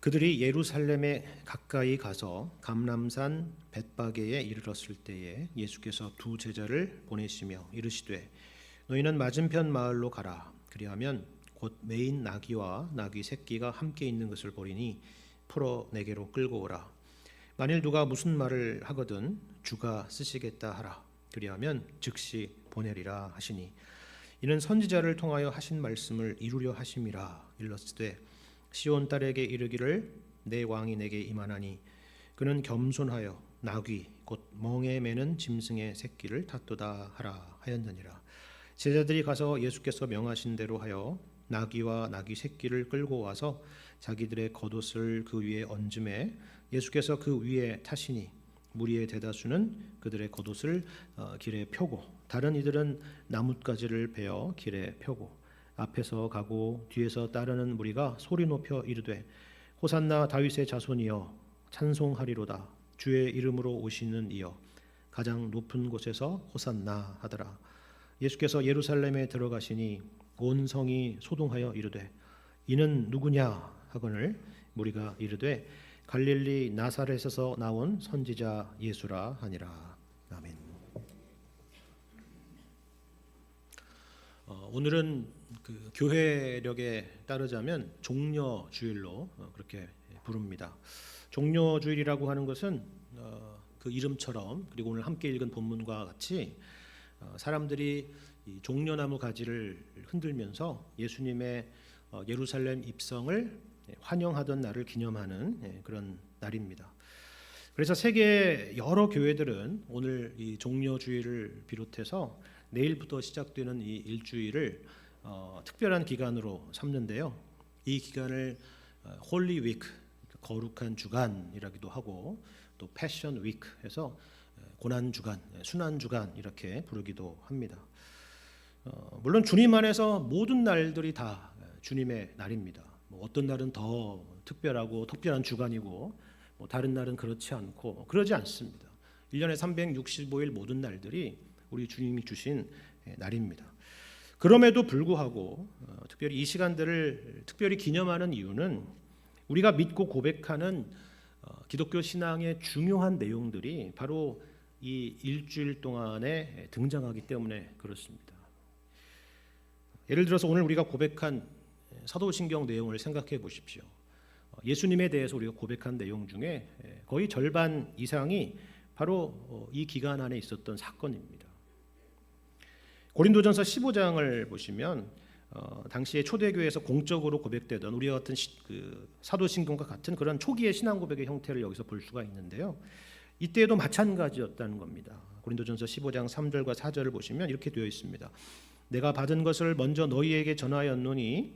그들이 예루살렘에 가까이 가서 감람산 벳바게에 이르렀을 때에 예수께서 두 제자를 보내시며 이르시되 너희는 맞은편 마을로 가라. 그리하면 곧 메인 나귀와 나귀 새끼가 함께 있는 것을 보리니 풀어 내게로 끌고 오라. 만일 누가 무슨 말을 하거든 주가 쓰시겠다 하라. 그리하면 즉시 보내리라 하시니 이는 선지자를 통하여 하신 말씀을 이루려 하심이라. 일렀으되 시온 딸에게 이르기를 내 왕이 내게 임하나니 그는 겸손하여 나귀 곧 멍에 매는 짐승의 새끼를 탔도다 하라 하였느니라. 제자들이 가서 예수께서 명하신 대로 하여 나귀와 나귀 새끼를 끌고 와서 자기들의 겉옷을 그 위에 얹음에 예수께서 그 위에 타시니 무리의 대다수는 그들의 겉옷을 길에 펴고 다른 이들은 나뭇가지를 베어 길에 펴고 앞에서 가고 뒤에서 따르는 무리가 소리 높여 이르되 호산나 다윗의 자손이여 찬송하리로다. 주의 이름으로 오시는 이여 가장 높은 곳에서 호산나 하더라. 예수께서 예루살렘에 들어가시니 온 성이 소동하여 이르되 이는 누구냐 하거늘 무리가 이르되 갈릴리 나사렛에서 나온 선지자 예수라 하니라. 아멘. 오늘은 그 교회력에 따르자면 종려주일로 그렇게 부릅니다. 종려주일이라고 하는 것은 그 이름처럼 그리고 오늘 함께 읽은 본문과 같이 사람들이 이 종려나무 가지를 흔들면서 예수님의 예루살렘 입성을 환영하던 날을 기념하는 그런 날입니다. 그래서 세계 여러 교회들은 오늘 이 종려주일을 비롯해서 내일부터 시작되는 이 일주일을 특별한 기간으로 삼는데요. 이 기간을 홀리 위크, 거룩한 주간이라기도 하고 또 패션 위크 해서 고난 주간, 순환 주간 이렇게 부르기도 합니다. 물론 주님 안에서 모든 날들이 다 주님의 날입니다. 어떤 날은 더 특별하고 특별한 주간이고 다른 날은 그렇지 않고 그러지 않습니다. 1년에 365일 모든 날들이 우리 주님이 주신 날입니다. 그럼에도 불구하고 특별히 이 시간들을 특별히 기념하는 이유는 우리가 믿고 고백하는 기독교 신앙의 중요한 내용들이 바로 이 일주일 동안에 등장하기 때문에 그렇습니다. 예를 들어서 오늘 우리가 고백한 사도신경 내용을 생각해 보십시오. 예수님에 대해서 우리가 고백한 내용 중에 거의 절반 이상이 바로 이 기간 안에 있었던 사건입니다. 고린도전서 15장을 보시면 당시에 초대교회에서 공적으로 고백되던 우리와 같은 그 사도신경과 같은 그런 초기의 신앙 고백의 형태를 여기서 볼 수가 있는데요. 이때에도 마찬가지였다는 겁니다. 고린도전서 15장 3절과 4절을 보시면 이렇게 되어 있습니다. 내가 받은 것을 먼저 너희에게 전하였노니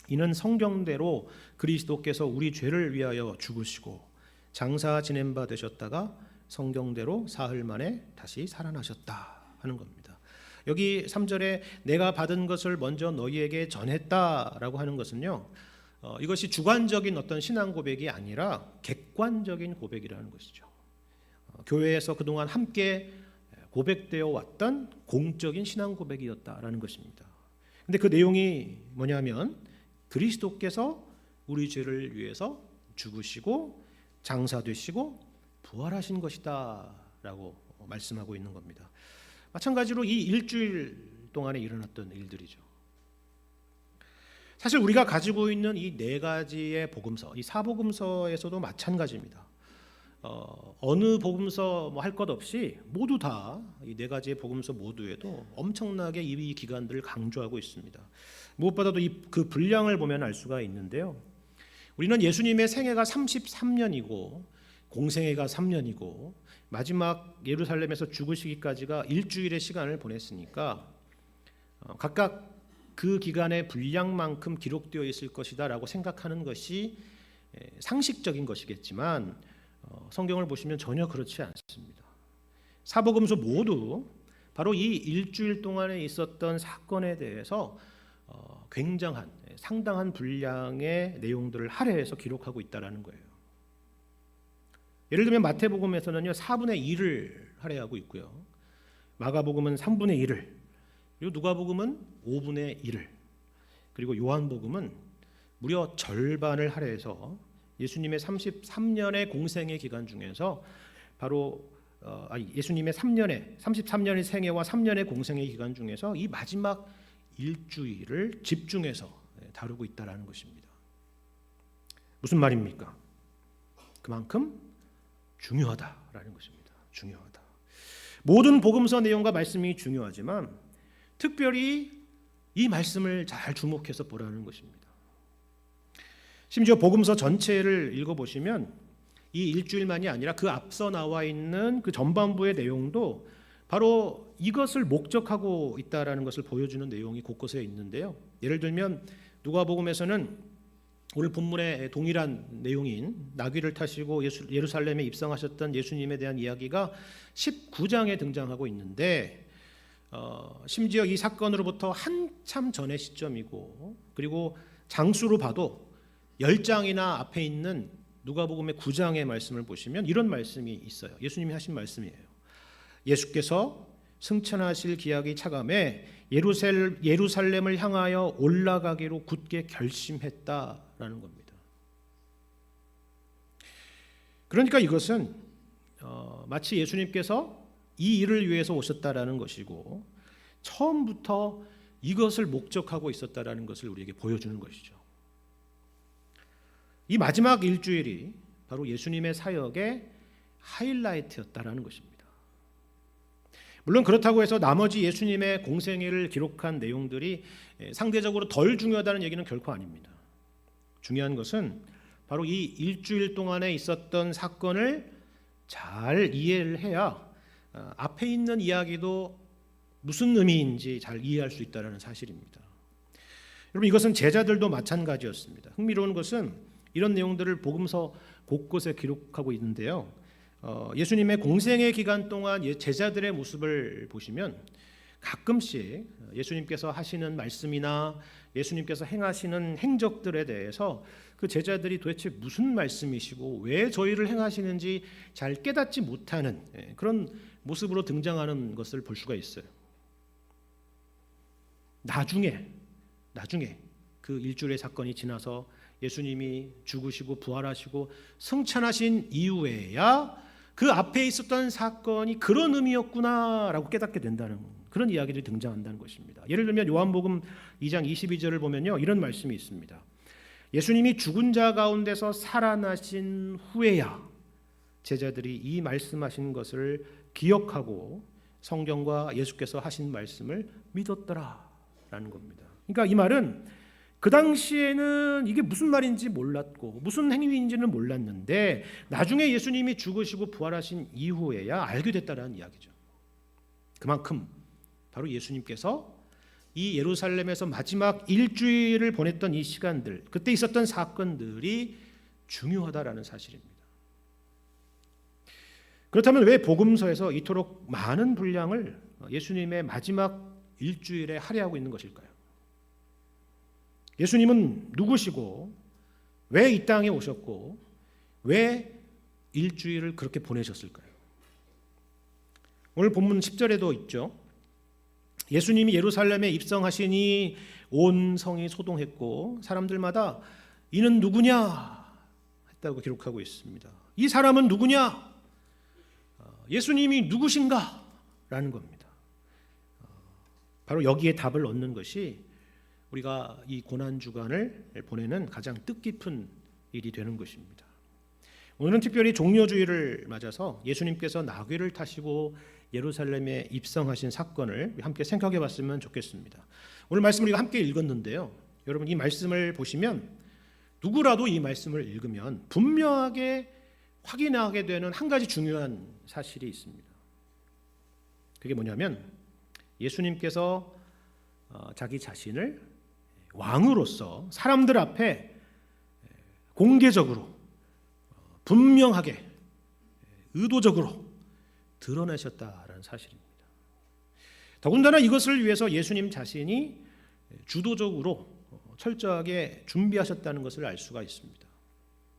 이는 성경대로 그리스도께서 우리 죄를 위하여 죽으시고 장사 지낸 바 되셨다가 성경대로 사흘 만에 다시 살아나셨다 하는 겁니다. 여기 3절에 내가 받은 것을 먼저 너희에게 전했다라고 하는 것은요, 이것이 주관적인 어떤 신앙 고백이 아니라 객관적인 고백이라는 것이죠. 교회에서 그동안 함께 고백되어 왔던 공적인 신앙 고백이었다라는 것입니다. 근데 그 내용이 뭐냐면 그리스도께서 우리 죄를 위해서 죽으시고 장사되시고 부활하신 것이다라고 말씀하고 있는 겁니다. 마찬가지로 이 일주일 동안에 일어났던 일들이죠. 사실 우리가 가지고 있는 이 네 가지의 복음서, 이 사복음서에서도 마찬가지입니다. 어느 복음서 할 것 없이 모두 다 이 네 가지의 복음서 모두에도 엄청나게 이 기간들을 강조하고 있습니다. 무엇보다도 그 분량을 보면 알 수가 있는데요. 우리는 예수님의 생애가 33년이고 공생애가 3년이고 마지막 예루살렘에서 죽으시기까지가 일주일의 시간을 보냈으니까 각각 그 기간의 분량만큼 기록되어 있을 것이다라고 생각하는 것이 상식적인 것이겠지만 성경을 보시면 전혀 그렇지 않습니다. 사복음서 모두 바로 이 일주일 동안에 있었던 사건에 대해서 굉장한 상당한 분량의 내용들을 할애해서 기록하고 있다라는 거예요. 예를 들면 마태복음에서는요 4분의 1을 할애하고 있고요. 마가복음은 3분의 1을, 그리고 누가복음은 5분의 1을, 그리고 요한복음은 무려 절반을 할애해서 예수님의 33년의 공생의 기간 중에서 바로 예수님의 33년의 생애와 3년의 공생의 기간 중에서 이 마지막 일주일을 집중해서 다루고 있다라는 것입니다. 무슨 말입니까? 그만큼 중요하다라는 것입니다. 중요하다. 모든 복음서 내용과 말씀이 중요하지만 특별히 이 말씀을 잘 주목해서 보라는 것입니다. 심지어 복음서 전체를 읽어보시면 이 일주일만이 아니라 그 앞서 나와 있는 그 전반부의 내용도 바로 이것을 목적하고 있다라는 것을 보여주는 내용이 곳곳에 있는데요. 예를 들면 누가복음에서는 오늘 본문의 동일한 내용인 나귀를 타시고 예루살렘에 입성하셨던 예수님에 대한 이야기가 19장에 등장하고 있는데 심지어 이 사건으로부터 한참 전의 시점이고 그리고 장수로 봐도 10장이나 앞에 있는 누가복음의 9장의 말씀을 보시면 이런 말씀이 있어요. 예수님이 하신 말씀이에요. 예수께서 승천하실 기약이 차감해 예루살렘을 향하여 올라가기로 굳게 결심했다라는 겁니다. 그러니까 이것은 마치 예수님께서 이 일을 위해서 오셨다라는 것이고 처음부터 이것을 목적하고 있었다라는 것을 우리에게 보여주는 것이죠. 이 마지막 일주일이 바로 예수님의 사역의 하이라이트였다라는 것입니다. 물론 그렇다고 해서 나머지 예수님의 공생애를 기록한 내용들이 상대적으로 덜 중요하다는 얘기는 결코 아닙니다. 중요한 것은 바로 이 일주일 동안에 있었던 사건을 잘 이해를 해야 앞에 있는 이야기도 무슨 의미인지 잘 이해할 수 있다는 사실입니다. 여러분 이것은 제자들도 마찬가지였습니다. 흥미로운 것은 이런 내용들을 복음서 곳곳에 기록하고 있는데요. 예수님의 공생의 기간 동안 제자들의 모습을 보시면 가끔씩 예수님께서 하시는 말씀이나 예수님께서 행하시는 행적들에 대해서 그 제자들이 도대체 무슨 말씀이시고 왜 저희를 행하시는지 잘 깨닫지 못하는 그런 모습으로 등장하는 것을 볼 수가 있어요. 나중에 그 일주일의 사건이 지나서 예수님이 죽으시고 부활하시고 승천하신 이후에야 그 앞에 있었던 사건이 그런 의미였구나라고 깨닫게 된다는 그런 이야기들이 등장한다는 것입니다. 예를 들면 요한복음 2장 22절을 보면요. 이런 말씀이 있습니다. 예수님이 죽은 자 가운데서 살아나신 후에야 제자들이 이 말씀하신 것을 기억하고 성경과 예수께서 하신 말씀을 믿었더라라는 겁니다. 그러니까 이 말은 그 당시에는 이게 무슨 말인지 몰랐고 무슨 행위인지는 몰랐는데 나중에 예수님이 죽으시고 부활하신 이후에야 알게 됐다는 이야기죠. 그만큼 바로 예수님께서 이 예루살렘에서 마지막 일주일을 보냈던 이 시간들, 그때 있었던 사건들이 중요하다라는 사실입니다. 그렇다면 왜 복음서에서 이토록 많은 분량을 예수님의 마지막 일주일에 할애하고 있는 것일까요? 예수님은 누구시고 왜 이 땅에 오셨고 왜 일주일을 그렇게 보내셨을까요? 오늘 본문 10절에도 있죠. 예수님이 예루살렘에 입성하시니 온 성이 소동했고 사람들마다 이는 누구냐 했다고 기록하고 있습니다. 이 사람은 누구냐? 예수님이 누구신가? 라는 겁니다. 바로 여기에 답을 얻는 것이 우리가 이 고난주간을 보내는 가장 뜻깊은 일이 되는 것입니다. 오늘은 특별히 종려주일을 맞아서 예수님께서 나귀를 타시고 예루살렘에 입성하신 사건을 함께 생각해 봤으면 좋겠습니다. 오늘 말씀을 우리가 함께 읽었는데요. 여러분 이 말씀을 보시면 누구라도 이 말씀을 읽으면 분명하게 확인하게 되는 한 가지 중요한 사실이 있습니다. 그게 뭐냐면 예수님께서 자기 자신을 왕으로서 사람들 앞에 공개적으로 분명하게 의도적으로 드러내셨다라는 사실입니다. 더군다나 이것을 위해서 예수님 자신이 주도적으로 철저하게 준비하셨다는 것을 알 수가 있습니다.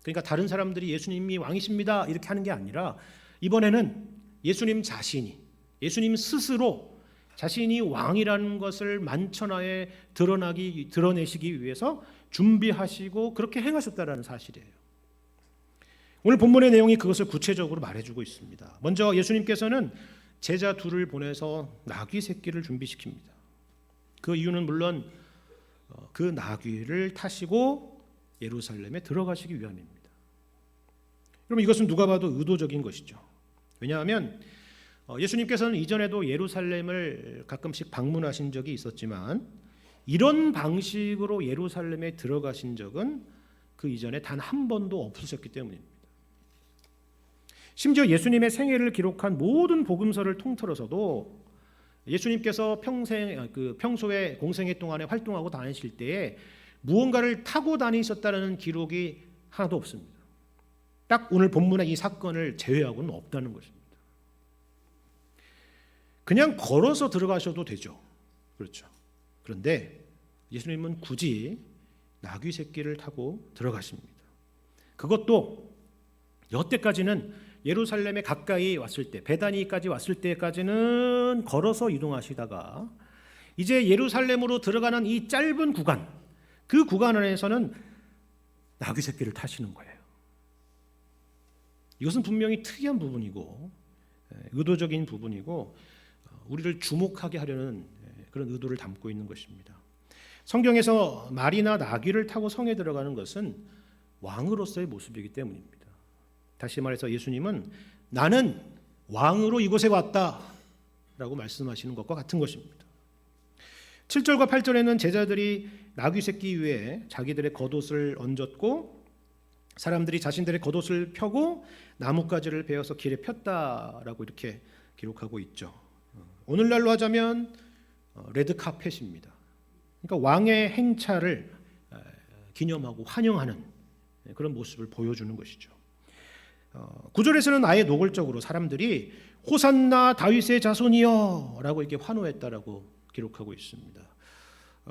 그러니까 다른 사람들이 예수님이 왕이십니다 이렇게 하는 게 아니라 이번에는 예수님 자신이 예수님 스스로 자신이 왕이라는 것을 만천하에 드러내시기 위해서 준비하시고 그렇게 행하셨다라는 사실이에요. 오늘 본문의 내용이 그것을 구체적으로 말해주고 있습니다. 먼저 예수님께서는 제자 둘을 보내서 나귀 새끼를 준비시킵니다. 그 이유는 물론 그 나귀를 타시고 예루살렘에 들어가시기 위함입니다. 여러분, 이것은 누가 봐도 의도적인 것이죠. 왜냐하면 예수님께서는 이전에도 예루살렘을 가끔씩 방문하신 적이 있었지만 이런 방식으로 예루살렘에 들어가신 적은 그 이전에 단 한 번도 없으셨기 때문입니다. 심지어 예수님의 생애를 기록한 모든 복음서를 통틀어서도 예수님께서 평소에 공생애 동안에 활동하고 다니실 때에 무언가를 타고 다니셨다는 기록이 하나도 없습니다. 딱 오늘 본문의 이 사건을 제외하고는 없다는 것입니다. 그냥 걸어서 들어가셔도 되죠. 그렇죠. 그런데 예수님은 굳이 나귀 새끼를 타고 들어가십니다. 그것도 여태까지는 예루살렘에 가까이 왔을 때, 베다니까지 왔을 때까지는 걸어서 이동하시다가 이제 예루살렘으로 들어가는 이 짧은 구간, 그 구간 안에서는 나귀 새끼를 타시는 거예요. 이것은 분명히 특이한 부분이고 의도적인 부분이고 우리를 주목하게 하려는 그런 의도를 담고 있는 것입니다. 성경에서 말이나 나귀를 타고 성에 들어가는 것은 왕으로서의 모습이기 때문입니다. 다시 말해서 예수님은 나는 왕으로 이곳에 왔다 라고 말씀하시는 것과 같은 것입니다. 7절과 8절에는 제자들이 나귀 새끼 위에 자기들의 겉옷을 얹었고 사람들이 자신들의 겉옷을 펴고 나뭇가지를 베어서 길에 폈다라고 이렇게 기록하고 있죠. 오늘날로 하자면 레드카펫입니다. 그러니까 왕의 행차를 기념하고 환영하는 그런 모습을 보여주는 것이죠. 9절에서는 아예 노골적으로 사람들이 호산나 다윗의 자손이여 라고 이렇게 환호했다라고 기록하고 있습니다.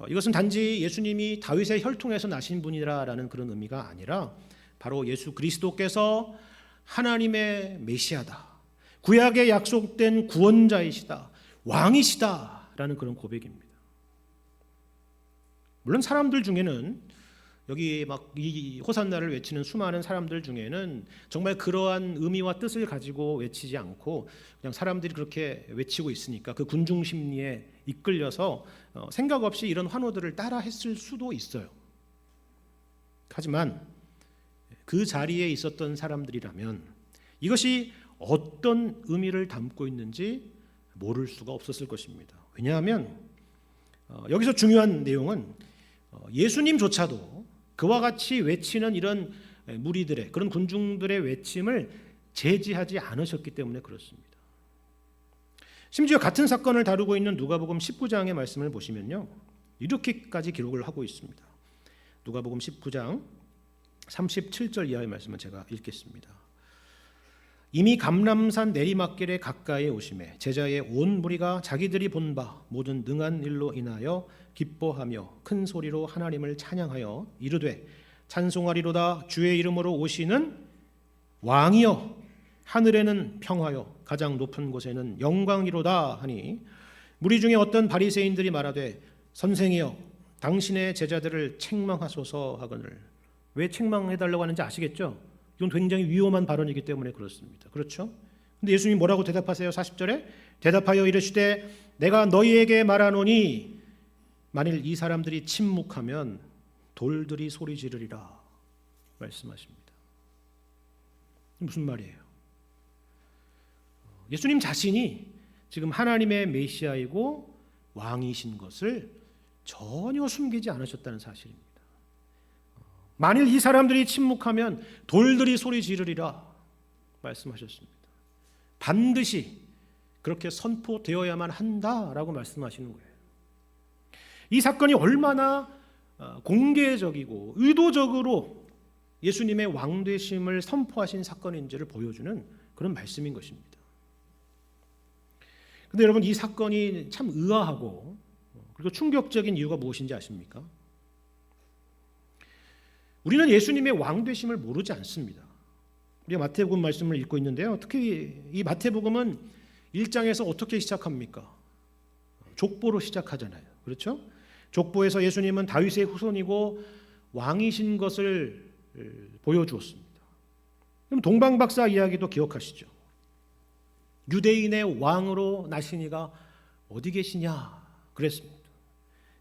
이것은 단지 예수님이 다윗의 혈통에서 나신 분이라는 그런 의미가 아니라 바로 예수 그리스도께서 하나님의 메시아다, 구약에 약속된 구원자이시다, 왕이시다라는 그런 고백입니다. 물론 사람들 중에는 여기 막 이 호산나를 외치는 수많은 사람들 중에는 정말 그러한 의미와 뜻을 가지고 외치지 않고 그냥 사람들이 그렇게 외치고 있으니까 그 군중 심리에 이끌려서 생각 없이 이런 환호들을 따라 했을 수도 있어요. 하지만 그 자리에 있었던 사람들이라면 이것이 어떤 의미를 담고 있는지 모를 수가 없었을 것입니다. 왜냐하면 여기서 중요한 내용은 예수님조차도 그와 같이 외치는 이런 무리들의 그런 군중들의 외침을 제지하지 않으셨기 때문에 그렇습니다. 심지어 같은 사건을 다루고 있는 누가복음 19장의 말씀을 보시면요, 이렇게까지 기록을 하고 있습니다. 누가복음 19장 37절 이하의 말씀을 제가 읽겠습니다. 이미 감람산 내리막길에 가까이 오심에 제자의 온 무리가 자기들이 본 바 모든 능한 일로 인하여 기뻐하며 큰 소리로 하나님을 찬양하여 이르되 찬송하리로다 주의 이름으로 오시는 왕이여 하늘에는 평화여 가장 높은 곳에는 영광이로다 하니 무리 중에 어떤 바리새인들이 말하되 선생이여 당신의 제자들을 책망하소서 하거늘. 왜 책망해달라고 하는지 아시겠죠? 이건 굉장히 위험한 발언이기 때문에 그렇습니다. 그렇죠? 근데 예수님이 뭐라고 대답하세요? 40절에 대답하여 이르시되 내가 너희에게 말하노니 만일 이 사람들이 침묵하면 돌들이 소리 지르리라 말씀하십니다. 무슨 말이에요? 예수님 자신이 지금 하나님의 메시아이고 왕이신 것을 전혀 숨기지 않으셨다는 사실입니다. 만일 이 사람들이 침묵하면 돌들이 소리 지르리라 말씀하셨습니다. 반드시 그렇게 선포되어야만 한다라고 말씀하시는 거예요. 이 사건이 얼마나 공개적이고 의도적으로 예수님의 왕되심을 선포하신 사건인지를 보여주는 그런 말씀인 것입니다. 그런데 여러분, 이 사건이 참 의아하고 그리고 충격적인 이유가 무엇인지 아십니까? 우리는 예수님의 왕되심을 모르지 않습니다. 우리가 마태복음 말씀을 읽고 있는데요, 특히 이 마태복음은 1장에서 어떻게 시작합니까? 족보로 시작하잖아요. 그렇죠? 족보에서 예수님은 다윗의 후손이고 왕이신 것을 보여주었습니다. 그럼 동방박사 이야기도 기억하시죠? 유대인의 왕으로 나시니가 어디 계시냐 그랬습니다.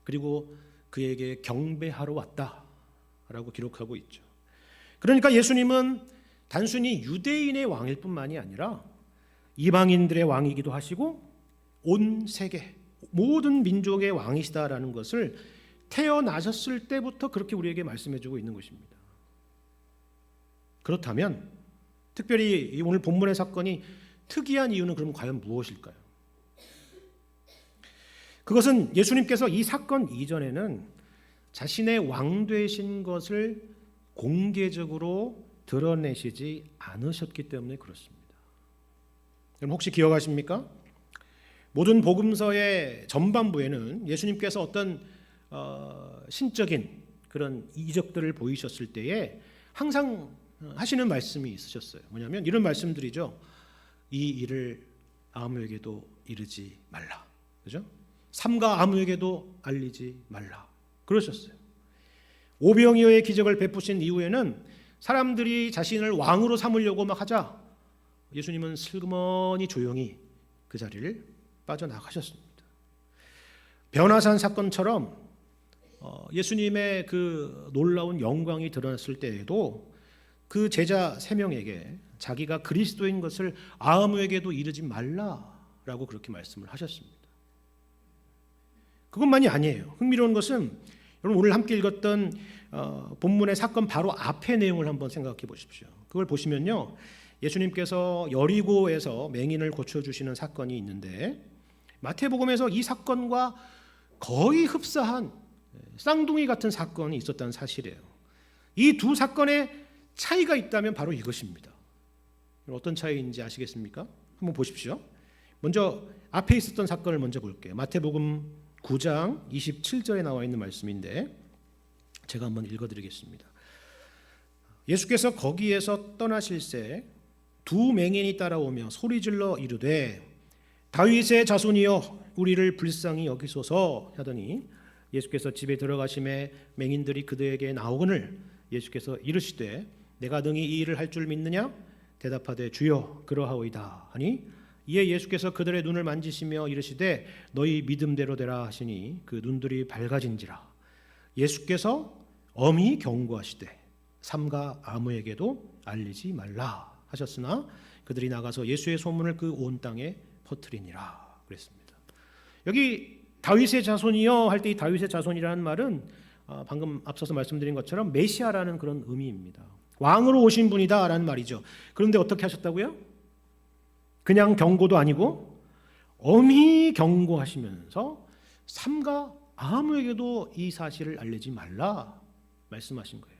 그리고 그에게 경배하러 왔다라고 기록하고 있죠. 그러니까 예수님은 단순히 유대인의 왕일 뿐만이 아니라 이방인들의 왕이기도 하시고 온 세계 모든 민족의 왕이시다라는 것을 태어나셨을 때부터 그렇게 우리에게 말씀해주고 있는 것입니다. 그렇다면 특별히 오늘 본문의 사건이 특이한 이유는 그럼 과연 무엇일까요? 그것은 예수님께서 이 사건 이전에는 자신의 왕 되신 것을 공개적으로 드러내시지 않으셨기 때문에 그렇습니다. 여러분 혹시 기억하십니까? 모든 복음서의 전반부에는 예수님께서 어떤 신적인 그런 이적들을 보이셨을 때에 항상 하시는 말씀이 있으셨어요. 뭐냐면 이런 말씀들이죠. 이 일을 아무에게도 이르지 말라. 그죠? 삼가 아무에게도 알리지 말라. 그러셨어요. 오병이어의 기적을 베푸신 이후에는 사람들이 자신을 왕으로 삼으려고 막 하자 예수님은 슬그머니 조용히 그 자리를 빠져나가셨습니다. 변화산 사건처럼 예수님의 그 놀라운 영광이 드러났을 때에도 그 제자 3명에게 자기가 그리스도인 것을 아무에게도 이르지 말라라고 그렇게 말씀을 하셨습니다. 그것만이 아니에요. 흥미로운 것은 여러분 오늘 함께 읽었던 본문의 사건 바로 앞의 내용을 한번 생각해 보십시오. 그걸 보시면요, 예수님께서 여리고에서 맹인을 고쳐주시는 사건이 있는데 마태복음에서 이 사건과 거의 흡사한 쌍둥이 같은 사건이 있었다는 사실이에요. 이 두 사건의 차이가 있다면 바로 이것입니다. 어떤 차이인지 아시겠습니까? 한번 보십시오. 먼저 앞에 있었던 사건을 먼저 볼게요. 마태복음 9장 27절에 나와 있는 말씀인데 제가 한번 읽어드리겠습니다. 예수께서 거기에서 떠나실새 두 맹인이 따라오며 소리질러 이르되 다윗의 자손이여 우리를 불쌍히 여기소서 하더니 예수께서 집에 들어가심에 맹인들이 그들에게 나오거늘 예수께서 이르시되 내가 능히 이 일을 할 줄 믿느냐? 대답하되 주여 그러하오이다 하니 이에 예수께서 그들의 눈을 만지시며 이르시되 너희 믿음대로 되라 하시니 그 눈들이 밝아진지라. 예수께서 엄히 경고하시되 삼가 아무에게도 알리지 말라 하셨으나 그들이 나가서 예수의 소문을 그 온 땅에 퍼뜨리니라 그랬습니다. 여기 다윗의 자손이여 할 때 이 다윗의 자손이라는 말은 방금 앞서서 말씀드린 것처럼 메시아라는 그런 의미입니다. 왕으로 오신 분이다라는 말이죠. 그런데 어떻게 하셨다고요? 그냥 경고도 아니고 엄히 경고하시면서 삼가 아무에게도 이 사실을 알리지 말라 말씀하신 거예요.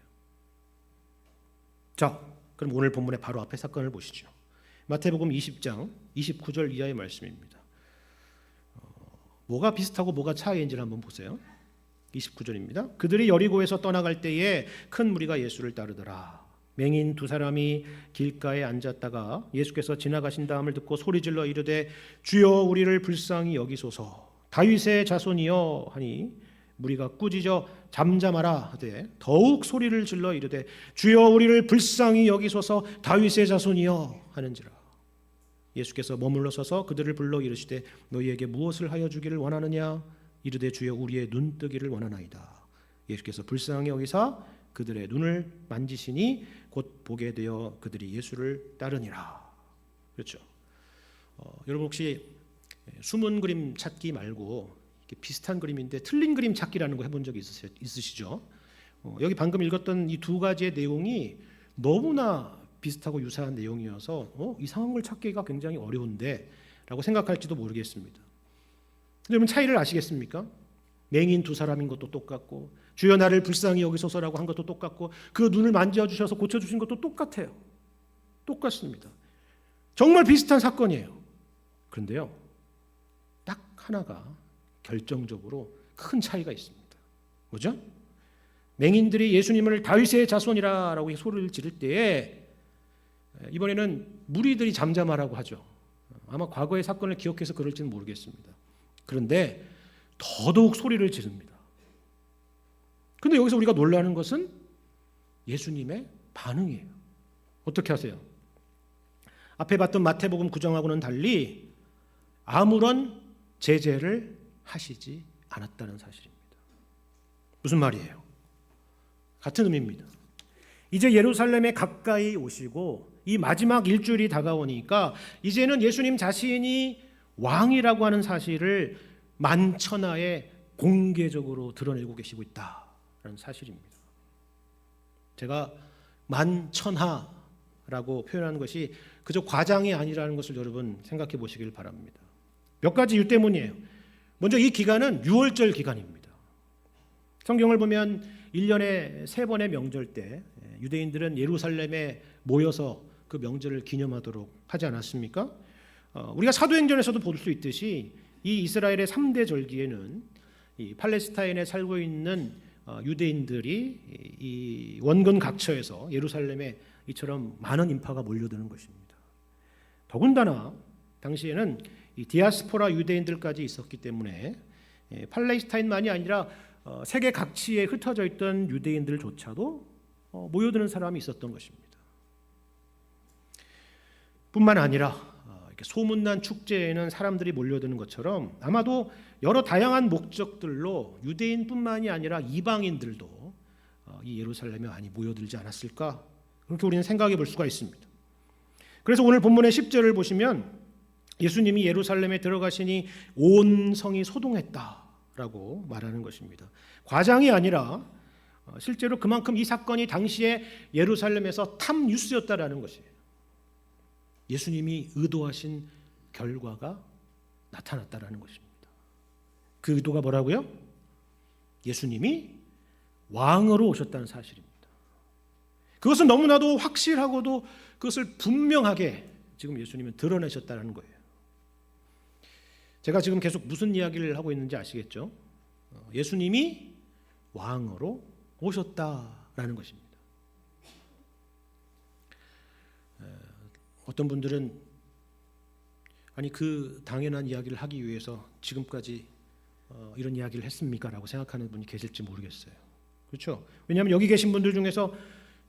자, 그럼 오늘 본문의 바로 앞에 사건을 보시죠. 마태복음 20장 29절 이하의 말씀입니다. 뭐가 비슷하고 뭐가 차이인지를 한번 보세요. 29절입니다. 그들이 여리고에서 떠나갈 때에 큰 무리가 예수를 따르더라. 맹인 두 사람이 길가에 앉았다가 예수께서 지나가신 다음을 듣고 소리질러 이르되 주여 우리를 불쌍히 여기소서 다윗의 자손이여 하니 무리가 꾸짖어 잠잠하라 하되 더욱 소리를 질러 이르되 주여 우리를 불쌍히 여기소서 다윗의 자손이여 하는지라. 예수께서 머물러 서서 그들을 불러 이르시되 너희에게 무엇을 하여 주기를 원하느냐? 이르되 주여 우리의 눈뜨기를 원하나이다. 예수께서 불쌍히 여기사 그들의 눈을 만지시니 곧 보게 되어 그들이 예수를 따르니라. 그렇죠. 여러분 혹시 숨은 그림 찾기 말고 비슷한 그림인데 틀린 그림 찾기라는 거 해본 적이 있으시죠? 여기 방금 읽었던 이 두 가지의 내용이 너무나 비슷하고 유사한 내용이어서 이상한 걸 찾기가 굉장히 어려운데 라고 생각할지도 모르겠습니다. 여러분 차이를 아시겠습니까? 맹인 두 사람인 것도 똑같고 주여 나를 불쌍히 여기소서라고 한 것도 똑같고 그 눈을 만져주셔서 고쳐주신 것도 똑같아요. 똑같습니다. 정말 비슷한 사건이에요. 그런데요, 딱 하나가 결정적으로 큰 차이가 있습니다. 뭐죠? 맹인들이 예수님을 다윗의 자손이라고 소리를 지를 때에 이번에는 무리들이 잠잠하라고 하죠. 아마 과거의 사건을 기억해서 그럴지는 모르겠습니다. 그런데 더더욱 소리를 지릅니다. 그런데 여기서 우리가 놀라는 것은 예수님의 반응이에요. 어떻게 하세요? 앞에 봤던 마태복음 9장하고는 달리 아무런 제재를 하시지 않았다는 사실입니다. 무슨 말이에요? 같은 의미입니다. 이제 예루살렘에 가까이 오시고 이 마지막 일주일이 다가오니까 이제는 예수님 자신이 왕이라고 하는 사실을 만천하에 공개적으로 드러내고 계시고 있다라는 사실입니다. 제가 만천하라고 표현하는 것이 그저 과장이 아니라는 것을 여러분 생각해 보시길 바랍니다. 몇 가지 이유 때문이에요. 먼저 이 기간은 유월절 기간입니다. 성경을 보면 1년에 3번의 명절 때 유대인들은 예루살렘에 모여서 그 명절을 기념하도록 하지 않았습니까? 우리가 사도행전에서도 볼 수 있듯이 이 이스라엘의 3대 절기에는 이 팔레스타인에 살고 있는 유대인들이 이 원근 각처에서 예루살렘에 이처럼 많은 인파가 몰려드는 것입니다. 더군다나 당시에는 이 디아스포라 유대인들까지 있었기 때문에 팔레스타인만이 아니라 세계 각지에 흩어져 있던 유대인들조차도 모여드는 사람이 있었던 것입니다. 뿐만 아니라 이렇게 소문난 축제에는 사람들이 몰려드는 것처럼 아마도 여러 다양한 목적들로 유대인뿐만이 아니라 이방인들도 이 예루살렘에 많이 모여들지 않았을까? 그렇게 우리는 생각해 볼 수가 있습니다. 그래서 오늘 본문의 10절을 보시면 예수님이 예루살렘에 들어가시니 온 성이 소동했다라고 말하는 것입니다. 과장이 아니라 실제로 그만큼 이 사건이 당시에 예루살렘에서 탑 뉴스였다라는 것이에요. 예수님이 의도하신 결과가 나타났다라는 것입니다. 그 의도가 뭐라고요? 예수님이 왕으로 오셨다는 사실입니다. 그것은 너무나도 확실하고도 그것을 분명하게 지금 예수님은 드러내셨다는 거예요. 제가 지금 계속 무슨 이야기를 하고 있는지 아시겠죠? 예수님이 왕으로 오셨다라는 것입니다. 어떤 분들은 아니 그 당연한 이야기를 하기 위해서 지금까지 이런 이야기를 했습니까? 라고 생각하는 분이 계실지 모르겠어요. 그렇죠? 왜냐하면 여기 계신 분들 중에서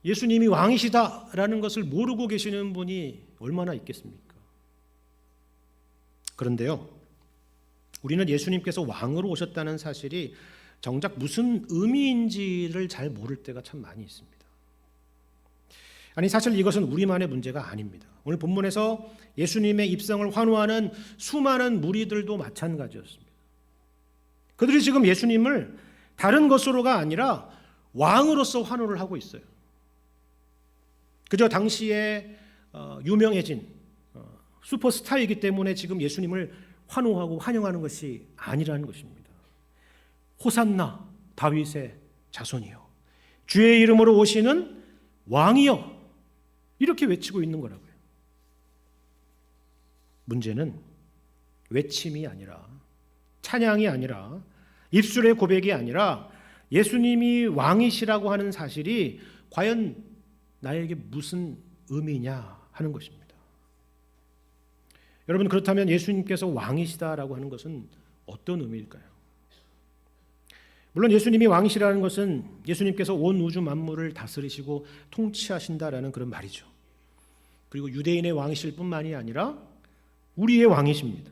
예수님이 왕이시다라는 것을 모르고 계시는 분이 얼마나 있겠습니까? 그런데요, 우리는 예수님께서 왕으로 오셨다는 사실이 정작 무슨 의미인지를 잘 모를 때가 참 많이 있습니다. 아니 사실 이것은 우리만의 문제가 아닙니다. 오늘 본문에서 예수님의 입성을 환호하는 수많은 무리들도 마찬가지였습니다. 그들이 지금 예수님을 다른 것으로가 아니라 왕으로서 환호를 하고 있어요. 그저 당시에 유명해진 슈퍼스타이기 때문에 지금 예수님을 환호하고 환영하는 것이 아니라는 것입니다. 호산나 다윗의 자손이요, 주의 이름으로 오시는 왕이요, 이렇게 외치고 있는 거라고요. 문제는 외침이 아니라, 찬양이 아니라, 입술의 고백이 아니라 예수님이 왕이시라고 하는 사실이 과연 나에게 무슨 의미냐 하는 것입니다. 여러분, 그렇다면 예수님께서 왕이시다라고 하는 것은 어떤 의미일까요? 물론 예수님이 왕이시라는 것은 예수님께서 온 우주 만물을 다스리시고 통치하신다라는 그런 말이죠. 그리고 유대인의 왕이실 뿐만이 아니라 우리의 왕이십니다.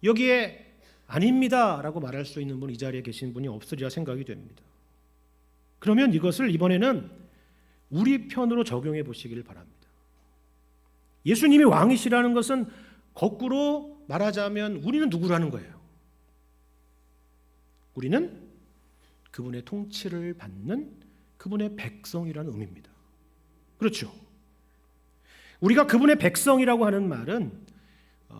여기에 아닙니다라고 말할 수 있는 분, 이 자리에 계신 분이 없으리라 생각이 됩니다. 그러면 이것을 이번에는 우리 편으로 적용해 보시길 바랍니다. 예수님이 왕이시라는 것은 거꾸로 말하자면 우리는 누구라는 거예요? 우리는 그분의 통치를 받는 그분의 백성이라는 의미입니다. 그렇죠? 우리가 그분의 백성이라고 하는 말은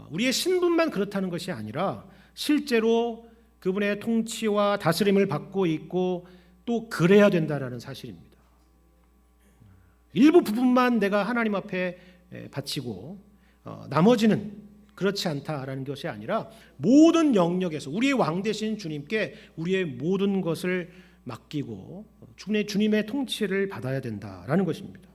우리의 신분만 그렇다는 것이 아니라 실제로 그분의 통치와 다스림을 받고 있고 또 그래야 된다라는 사실입니다. 일부 부분만 내가 하나님 앞에 바치고 나머지는 그렇지 않다라는 것이 아니라 모든 영역에서 우리의 왕 되신 주님께 우리의 모든 것을 맡기고 주님의 통치를 받아야 된다라는 것입니다.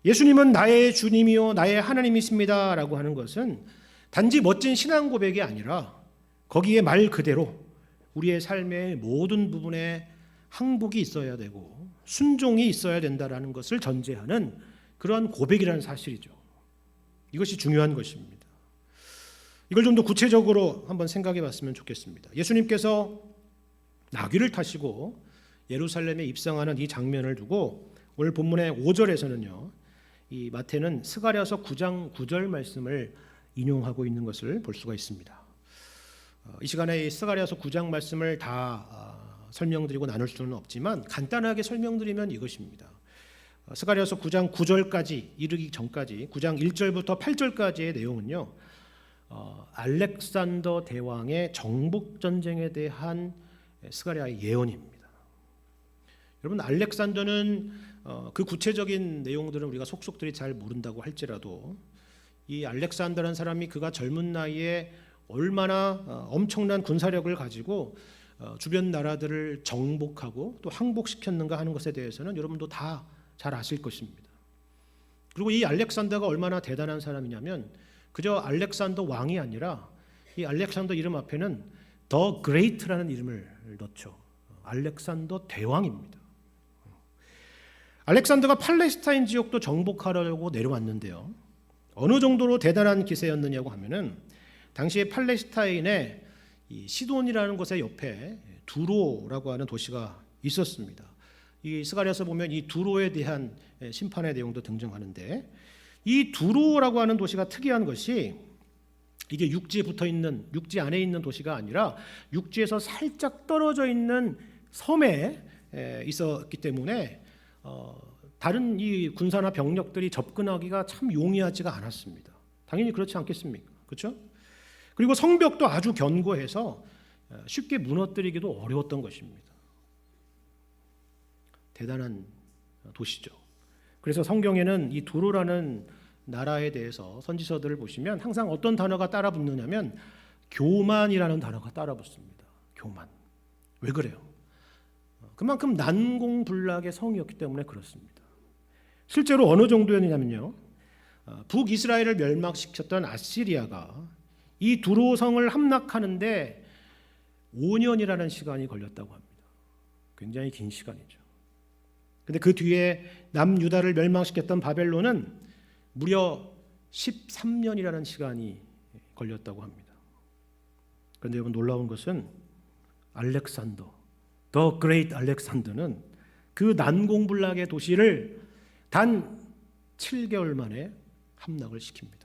예수님은 나의 주님이요 나의 하나님이십니다 라고 하는 것은 단지 멋진 신앙 고백이 아니라 거기에 말 그대로 우리의 삶의 모든 부분에 항복이 있어야 되고 순종이 있어야 된다라는 것을 전제하는 그러한 고백이라는 사실이죠. 이것이 중요한 것입니다. 이걸 좀 더 구체적으로 한번 생각해 봤으면 좋겠습니다. 예수님께서 나귀를 타시고 예루살렘에 입성하는 이 장면을 두고 오늘 본문의 5절에서는요. 이 마태는 스가랴서 9장 9절 말씀을 인용하고 있는 것을 볼 수가 있습니다. 이 시간에 이 스가랴서 9장 말씀을 다 설명드리고 나눌 수는 없지만 간단하게 설명드리면 이것입니다. 스가랴서 9장 9절까지 이르기 전까지 9장 1절부터 8절까지의 내용은요. 알렉산더 대왕의 정복 전쟁에 대한 스가랴의 예언입니다. 여러분 알렉산더는 그 구체적인 내용들은 우리가 속속들이 잘 모른다고 할지라도 이 알렉산더라는 사람이 그가 젊은 나이에 얼마나 엄청난 군사력을 가지고 주변 나라들을 정복하고 또 항복시켰는가 하는 것에 대해서는 여러분도 다 잘 아실 것입니다. 그리고 이 알렉산더가 얼마나 대단한 사람이냐면 그저 알렉산더 왕이 아니라 이 알렉산더 이름 앞에는 더 그레이트라는 이름을 넣죠. 알렉산더 대왕입니다. 알렉산더가 팔레스타인 지역도 정복하려고 내려왔는데요. 어느 정도로 대단한 기세였느냐고 하면은 당시에 팔레스타인에 이 시돈이라는 곳의 옆에 두로라고 하는 도시가 있었습니다. 이 스가랴서 보면 이 두로에 대한 심판의 내용도 등장하는데 이 두로라고 하는 도시가 특이한 것이 이게 육지에 붙어 있는 육지 안에 있는 도시가 아니라 육지에서 살짝 떨어져 있는 섬에 있었기 때문에 다른 이 군사나 병력들이 접근하기가 참 용이하지가 않았습니다. 당연히 그렇지 않겠습니까? 그렇죠? 그리고 성벽도 아주 견고해서 쉽게 무너뜨리기도 어려웠던 것입니다. 대단한 도시죠. 그래서 성경에는 이 두로라는 나라에 대해서 선지서들을 보시면 항상 어떤 단어가 따라 붙느냐면 교만이라는 단어가 따라 붙습니다. 교만. 왜 그래요? 그만큼 난공불락의 성이었기 때문에 그렇습니다. 실제로 어느 정도였냐면요. 북이스라엘을 멸망시켰던 아시리아가 이 두로성을 함락하는데 5년이라는 시간이 걸렸다고 합니다. 굉장히 긴 시간이죠. 근데 그 뒤에 남유다를 멸망시켰던 바벨론은 무려 13년이라는 시간이 걸렸다고 합니다. 그런데 여러분 놀라운 것은 알렉산더, 더 그레이트 알렉산더는 그 난공불락의 도시를 단 7개월 만에 함락을 시킵니다.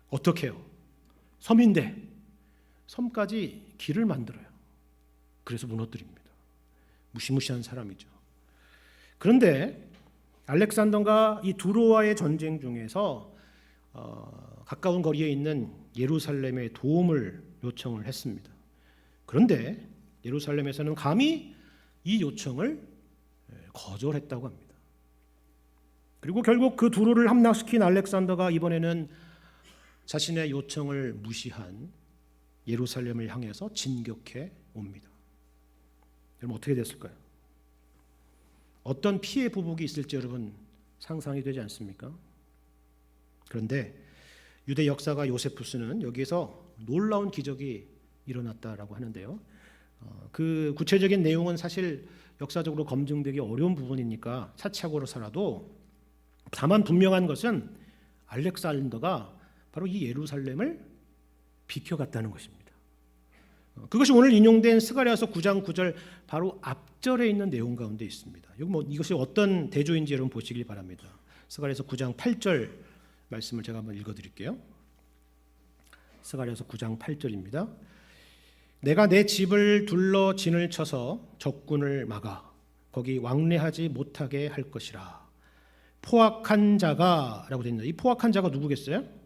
어떻게 해요? 섬인데 섬까지 길을 만들어요. 그래서 무너뜨립니다. 무시무시한 사람이죠. 그런데 알렉산더가 이 두로와의 전쟁 중에서 가까운 거리에 있는 예루살렘에 도움을 요청을 했습니다. 그런데 예루살렘에서는 감히 이 요청을 거절했다고 합니다. 그리고 결국 그 두로를 함락시킨 알렉산더가 이번에는 자신의 요청을 무시한 예루살렘을 향해서 진격해 옵니다. 여러분 어떻게 됐을까요? 어떤 피해 보복이 있을지 여러분 상상이 되지 않습니까? 그런데 유대 역사가 요세푸스는 여기에서 놀라운 기적이 일어났다라고 하는데요. 그 구체적인 내용은 사실 역사적으로 검증되기 어려운 부분이니까 차치하고서라도 다만 분명한 것은 알렉산더가 바로 이 예루살렘을 비켜갔다는 것입니다. 그것이 오늘 인용된 스가랴서 9장 9절 바로 앞절에 있는 내용 가운데 있습니다. 이것이 어떤 대조인지 여러분 보시길 바랍니다. 스가랴서 9장 8절 말씀을 제가 한번 읽어드릴게요. 스가랴서 9장 8절입니다. 내가 내 집을 둘러 진을 쳐서 적군을 막아 거기 왕래하지 못하게 할 것이라. 포악한 자가 라고 되어 있는데 이 포악한 자가 누구겠어요?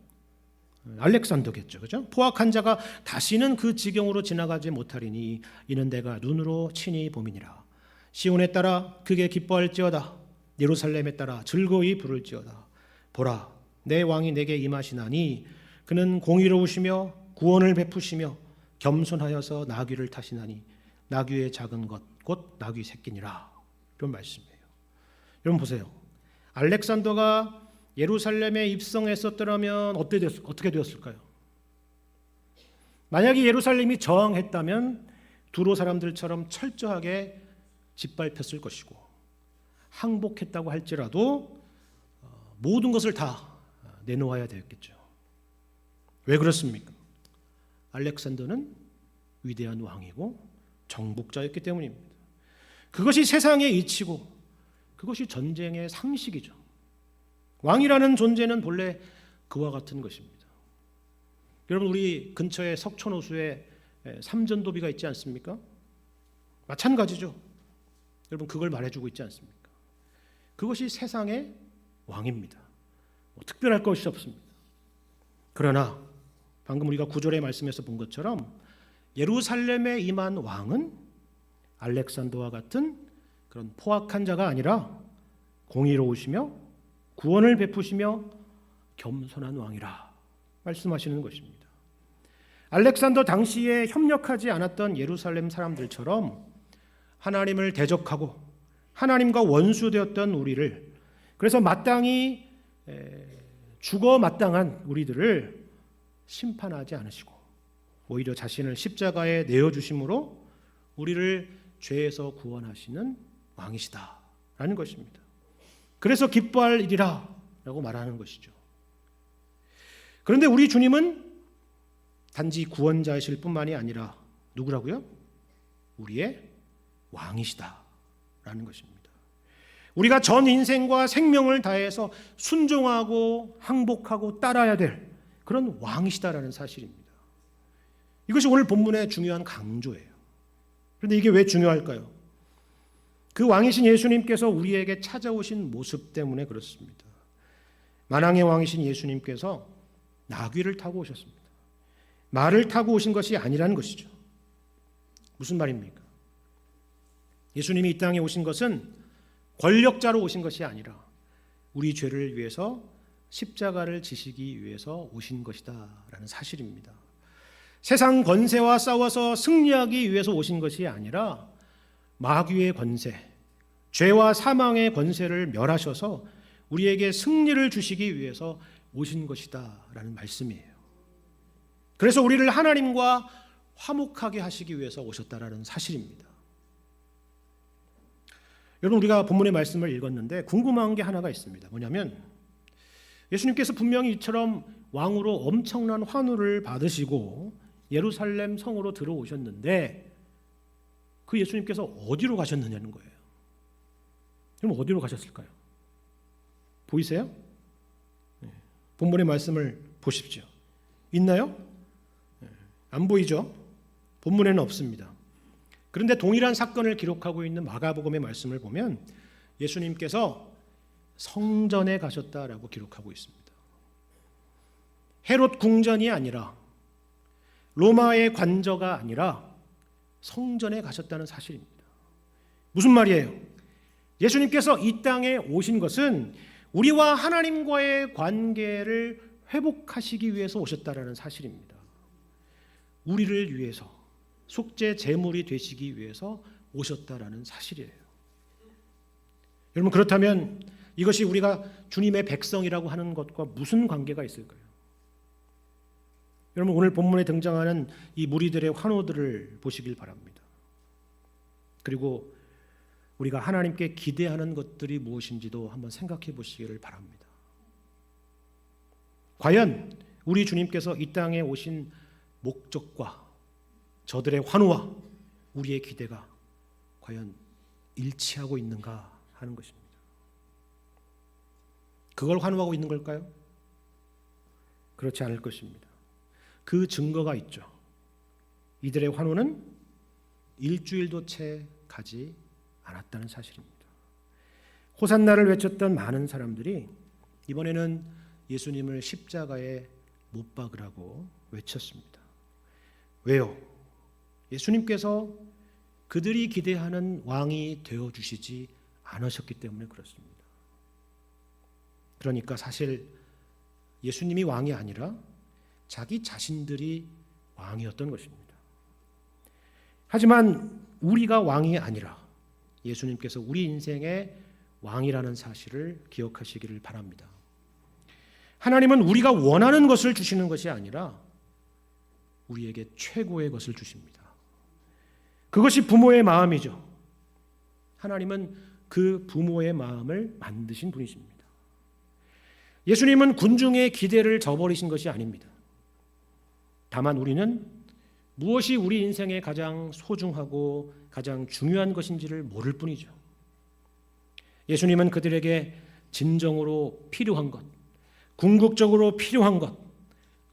알렉산더겠죠. 그죠? 포악한 자가 다시는 그 지경으로 지나가지 못하리니 이는 내가 눈으로 친히 봄이니라. 시온에 따라 크게 기뻐할지어다. 예루살렘에 따라 즐거이 부를지어다. 보라 내 왕이 내게 임하시나니 그는 공의로우시며 구원을 베푸시며 겸손하여서 나귀를 타시나니 나귀의 작은 것 곧 나귀 새끼니라. 이런 말씀이에요. 여러분 보세요. 알렉산더가 예루살렘에 입성했었더라면 어떻게 되었을까요? 만약에 예루살렘이 저항했다면 두로 사람들처럼 철저하게 짓밟혔을 것이고 항복했다고 할지라도 모든 것을 다 내놓아야 되었겠죠. 왜 그렇습니까? 알렉산더는 위대한 왕이고 정복자였기 때문입니다. 그것이 세상의 이치고 그것이 전쟁의 상식이죠. 왕이라는 존재는 본래 그와 같은 것입니다. 여러분, 우리 근처에 석촌호수에 삼전도비가 있지 않습니까? 마찬가지죠. 여러분, 그걸 말해주고 있지 않습니까? 그것이 세상의 왕입니다. 특별할 것이 없습니다. 그러나 방금 우리가 9절의 말씀에서 본 것처럼 예루살렘에 임한 왕은 알렉산더와 같은 그런 포악한 자가 아니라 공의로우시며 구원을 베푸시며 겸손한 왕이라 말씀하시는 것입니다. 알렉산더 당시에 협력하지 않았던 예루살렘 사람들처럼 하나님을 대적하고 하나님과 원수되었던 우리를, 그래서 마땅히 죽어 마땅한 우리들을 심판하지 않으시고 오히려 자신을 십자가에 내어주심으로 우리를 죄에서 구원하시는 왕이시다라는 것입니다. 그래서 기뻐할 일이라 라고 말하는 것이죠. 그런데 우리 주님은 단지 구원자이실 뿐만이 아니라 누구라고요? 우리의 왕이시다라는 것입니다. 우리가 전 인생과 생명을 다해서 순종하고 항복하고 따라야 될 그런 왕이시다라는 사실입니다. 이것이 오늘 본문의 중요한 강조예요. 그런데 이게 왜 중요할까요? 그 왕이신 예수님께서 우리에게 찾아오신 모습 때문에 그렇습니다. 만왕의 왕이신 예수님께서 나귀를 타고 오셨습니다. 말을 타고 오신 것이 아니라는 것이죠. 무슨 말입니까? 예수님이 이 땅에 오신 것은 권력자로 오신 것이 아니라 우리 죄를 위해서 십자가를 지시기 위해서 오신 것이다 라는 사실입니다. 세상 권세와 싸워서 승리하기 위해서 오신 것이 아니라 마귀의 권세, 죄와 사망의 권세를 멸하셔서 우리에게 승리를 주시기 위해서 오신 것이다 라는 말씀이에요. 그래서 우리를 하나님과 화목하게 하시기 위해서 오셨다라는 사실입니다. 여러분, 우리가 본문의 말씀을 읽었는데 궁금한 게 하나가 있습니다. 뭐냐면 예수님께서 분명히 이처럼 왕으로 엄청난 환호를 받으시고 예루살렘 성으로 들어오셨는데 그 예수님께서 어디로 가셨느냐는 거예요. 그럼 어디로 가셨을까요? 보이세요? 본문의 말씀을 보십시오. 있나요? 안 보이죠? 본문에는 없습니다. 그런데 동일한 사건을 기록하고 있는 마가복음의 말씀을 보면 예수님께서 성전에 가셨다라고 기록하고 있습니다. 헤롯 궁전이 아니라 로마의 관저가 아니라 성전에 가셨다는 사실입니다. 무슨 말이에요? 예수님께서 이 땅에 오신 것은 우리와 하나님과의 관계를 회복하시기 위해서 오셨다라는 사실입니다. 우리를 위해서 속죄 제물이 되시기 위해서 오셨다라는 사실이에요. 여러분, 그렇다면 이것이 우리가 주님의 백성이라고 하는 것과 무슨 관계가 있을까요? 여러분, 오늘 본문에 등장하는 이 무리들의 환호들을 보시길 바랍니다. 그리고 우리가 하나님께 기대하는 것들이 무엇인지도 한번 생각해 보시기를 바랍니다. 과연 우리 주님께서 이 땅에 오신 목적과 저들의 환호와 우리의 기대가 과연 일치하고 있는가 하는 것입니다. 그걸 환호하고 있는 걸까요? 그렇지 않을 것입니다. 그 증거가 있죠. 이들의 환호는 일주일도 채 가지 않았다는 사실입니다. 호산나를 외쳤던 많은 사람들이 이번에는 예수님을 십자가에 못 박으라고 외쳤습니다. 왜요? 예수님께서 그들이 기대하는 왕이 되어주시지 않으셨기 때문에 그렇습니다. 그러니까 사실 예수님이 왕이 아니라 자기 자신들이 왕이었던 것입니다. 하지만 우리가 왕이 아니라 예수님께서 우리 인생의 왕이라는 사실을 기억하시기를 바랍니다. 하나님은 우리가 원하는 것을 주시는 것이 아니라 우리에게 최고의 것을 주십니다. 그것이 부모의 마음이죠. 하나님은 그 부모의 마음을 만드신 분이십니다. 예수님은 군중의 기대를 저버리신 것이 아닙니다. 다만 우리는 무엇이 우리 인생에 가장 소중하고 가장 중요한 것인지를 모를 뿐이죠. 예수님은 그들에게 진정으로 필요한 것, 궁극적으로 필요한 것,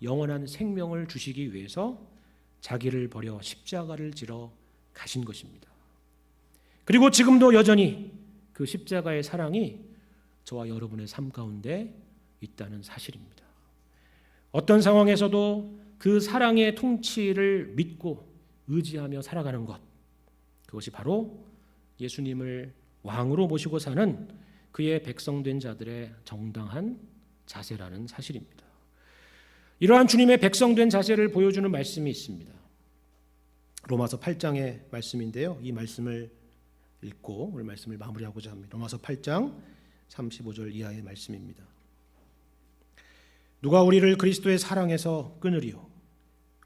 영원한 생명을 주시기 위해서 자기를 버려 십자가를 지러 가신 것입니다. 그리고 지금도 여전히 그 십자가의 사랑이 저와 여러분의 삶 가운데 있다는 사실입니다. 어떤 상황에서도 그 사랑의 통치를 믿고 의지하며 살아가는 것, 그것이 바로 예수님을 왕으로 모시고 사는 그의 백성된 자들의 정당한 자세라는 사실입니다. 이러한 주님의 백성된 자세를 보여주는 말씀이 있습니다. 로마서 8장의 말씀인데요. 이 말씀을 읽고 오늘 말씀을 마무리하고자 합니다. 로마서 8장 35절 이하의 말씀입니다. 누가 우리를 그리스도의 사랑에서 끊으리요?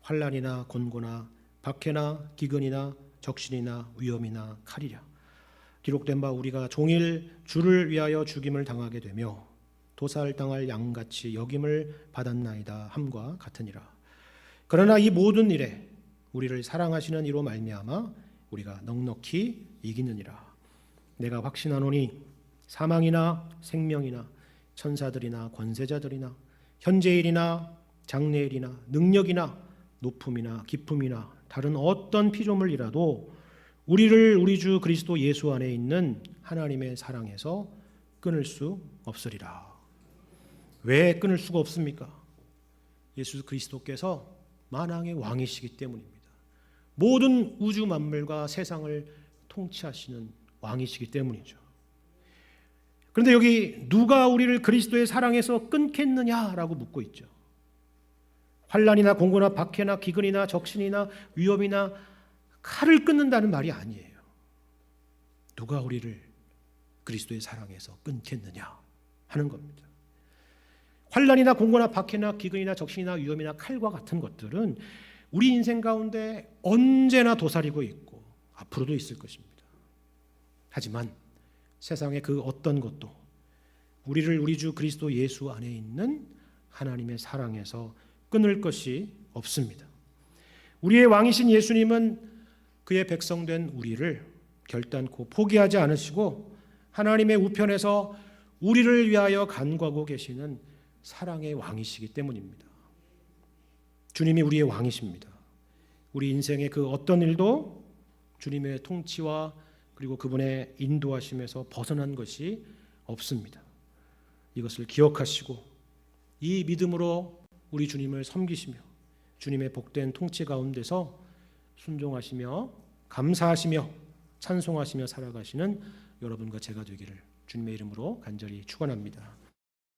환난이나 곤고나 박해나 기근이나 적신이나 위험이나 칼이랴. 기록된 바 우리가 종일 주를 위하여 죽임을 당하게 되며 도살당할 양같이 여김을 받았나이다 함과 같으니라. 그러나 이 모든 일에 우리를 사랑하시는 이로 말미암아 우리가 넉넉히 이기느니라. 내가 확신하노니 사망이나 생명이나 천사들이나 권세자들이나 현재일이나 장래일이나 능력이나 높음이나 깊음이나 다른 어떤 피조물이라도 우리를 우리 주 그리스도 예수 안에 있는 하나님의 사랑에서 끊을 수 없으리라. 왜 끊을 수가 없습니까? 예수 그리스도께서 만왕의 왕이시기 때문입니다. 모든 우주 만물과 세상을 통치하시는 왕이시기 때문이죠. 그런데 여기 누가 우리를 그리스도의 사랑에서 끊겠느냐라고 묻고 있죠. 환난이나 공고나 박해나 기근이나 적신이나 위험이나 칼을 끊는다는 말이 아니에요. 누가 우리를 그리스도의 사랑에서 끊겠느냐 하는 겁니다. 환난이나 공고나 박해나 기근이나 적신이나 위험이나 칼과 같은 것들은 우리 인생 가운데 언제나 도사리고 있고 앞으로도 있을 것입니다. 하지만 세상의 그 어떤 것도 우리를 우리 주 그리스도 예수 안에 있는 하나님의 사랑에서 끊을 것이 없습니다. 우리의 왕이신 예수님은 그의 백성된 우리를 결단코 포기하지 않으시고 하나님의 우편에서 우리를 위하여 간구하고 계시는 사랑의 왕이시기 때문입니다. 주님이 우리의 왕이십니다. 우리 인생의 그 어떤 일도 주님의 통치와 그리고 그분의 인도하심에서 벗어난 것이 없습니다. 이것을 기억하시고 이 믿음으로 우리 주님을 섬기시며 주님의 복된 통치 가운데서 순종하시며 감사하시며 찬송하시며 살아가시는 여러분과 제가 되기를 주님의 이름으로 간절히 축원합니다.